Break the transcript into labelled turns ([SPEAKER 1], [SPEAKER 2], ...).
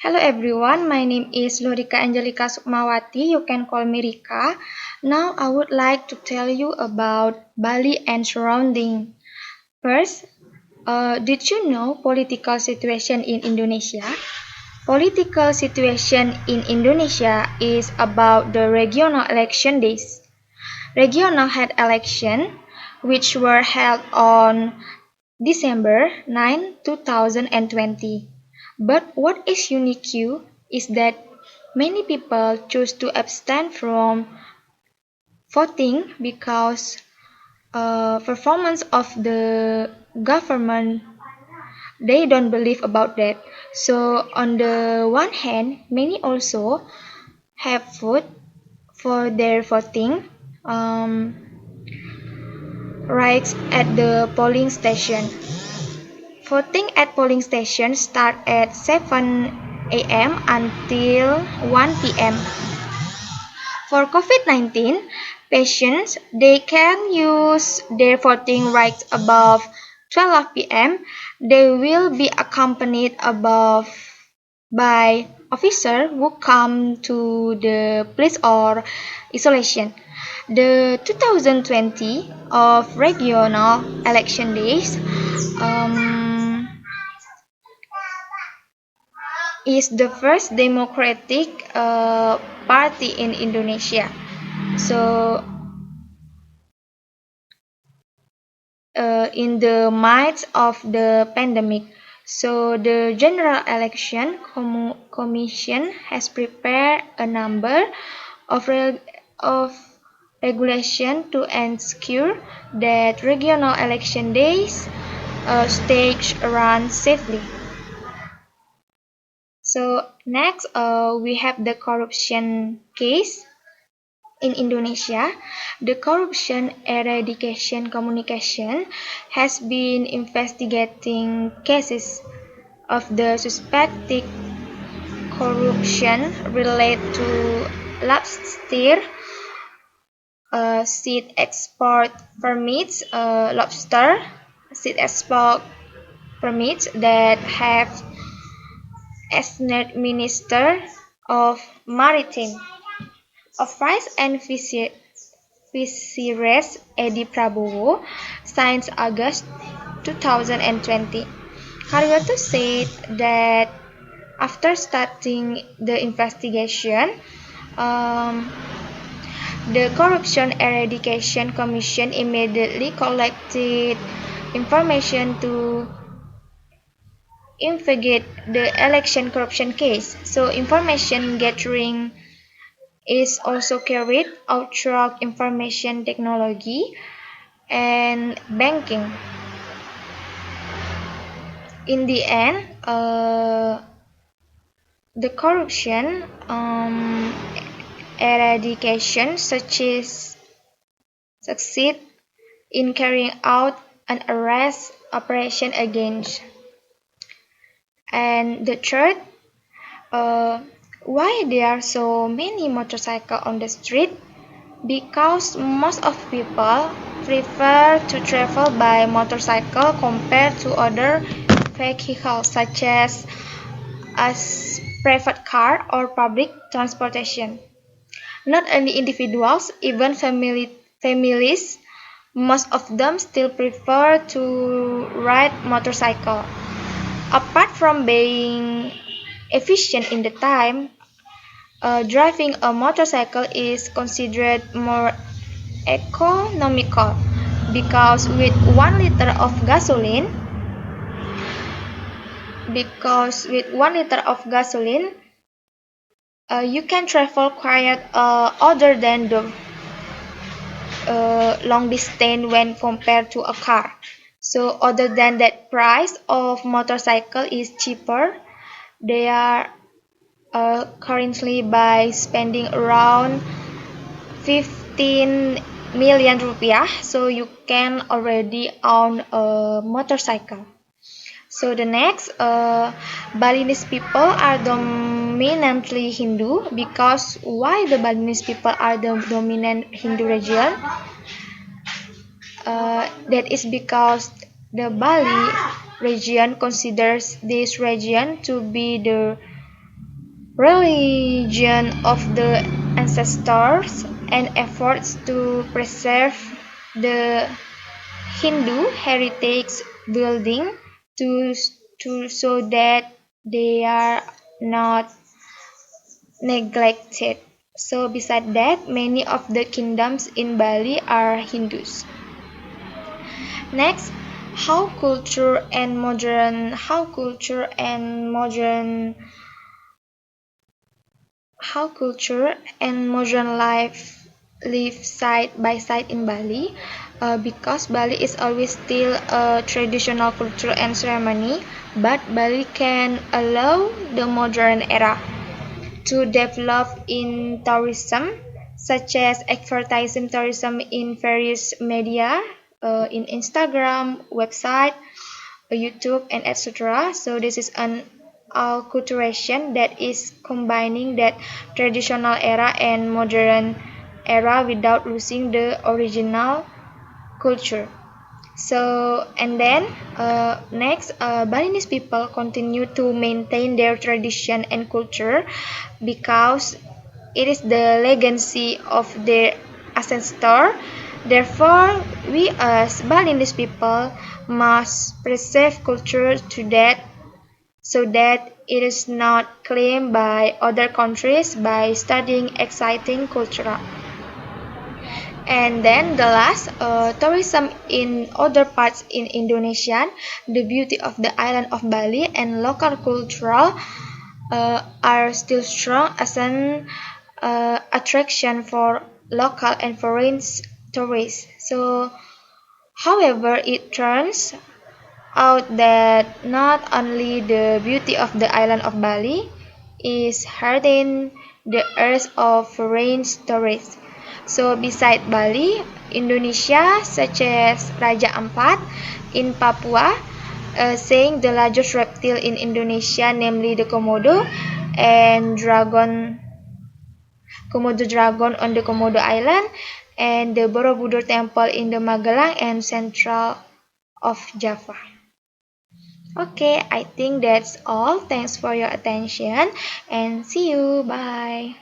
[SPEAKER 1] Hello everyone, my name is Lorika Angelica Sukmawati. You can call me Rika. Now I would like to tell you about Bali and surrounding. First, did you know political situation in Indonesia? Political situation in Indonesia is about the regional election days. Regional head election, which were held on December 9, 2020. But what is unique is that many people choose to abstain from voting because performance of the government they don't believe about that. So on the one hand, many also have vote for their voting rights at the polling station. Voting at polling stations start at 7 a.m. until 1 p.m. For COVID-19 patients, they can use their voting rights above 12 p.m. They will be accompanied above by officers who come to the place or isolation. The 2020 of regional election days is the first democratic party in Indonesia. So, in the midst of the pandemic, so the General Election Commission has prepared a number of regulation to ensure that regional election days stage run safely. So next, we have the corruption case in Indonesia. The Corruption Eradication Communication has been investigating cases of the suspected corruption related to lobster seed export permits, lobster seed export permits that have as Minister of Maritime, Affairs and Fisheries Edi Prabowo since August 2020. Karyoto said that after starting the investigation, the Corruption Eradication Commission immediately collected information to investigate the election corruption case. So information gathering is also carried out through information technology and banking. In the end, the corruption eradication succeed in carrying out an arrest operation against. And the third, why there are so many motorcycles on the street? Because most of people prefer to travel by motorcycle compared to other vehicles such as private car or public transportation. Not only individuals, even families, most of them still prefer to ride motorcycle. Apart from being efficient in the time, driving a motorcycle is considered more economical because with 1 liter of gasoline, you can travel quite other than the long distance when compared to a car. So other than that, price of motorcycle is cheaper. They are currently by spending around 15 million rupiah, so you can already own a motorcycle. So the next, Balinese people are dominantly Hindu. Because why the Balinese people are the dominant Hindu region? That is because the Bali region considers this region to be the religion of the ancestors and efforts to preserve the Hindu heritage building to, so that they are not neglected. So beside that, many of the kingdoms in Bali are Hindus. Next, how culture and modern life live side by side in Bali. Because Bali is always still a traditional culture and ceremony, but Bali can allow the modern era to develop in tourism, such as advertising tourism in various media, in Instagram, website, YouTube, and etc. So this is an acculturation that is combining that traditional era and modern era without losing the original culture. So and then next, Balinese people continue to maintain their tradition and culture because it is the legacy of their ancestor. Therefore, we as Balinese people must preserve culture to that so that it is not claimed by other countries by studying exciting culture. And then the last, tourism in other parts in Indonesia, the beauty of the island of Bali and local cultural are still strong as an attraction for local and foreign tourists. So, however, it turns out that not only the beauty of the island of Bali is hurting the earth of foreign tourists. So, beside Bali, Indonesia, such as Raja Ampat in Papua, saying the largest reptile in Indonesia, namely the Komodo, and Komodo dragon on the Komodo Island, and the Borobudur Temple in the Magelang and central of Java. Okay, I think that's all. Thanks for your attention and see you. Bye.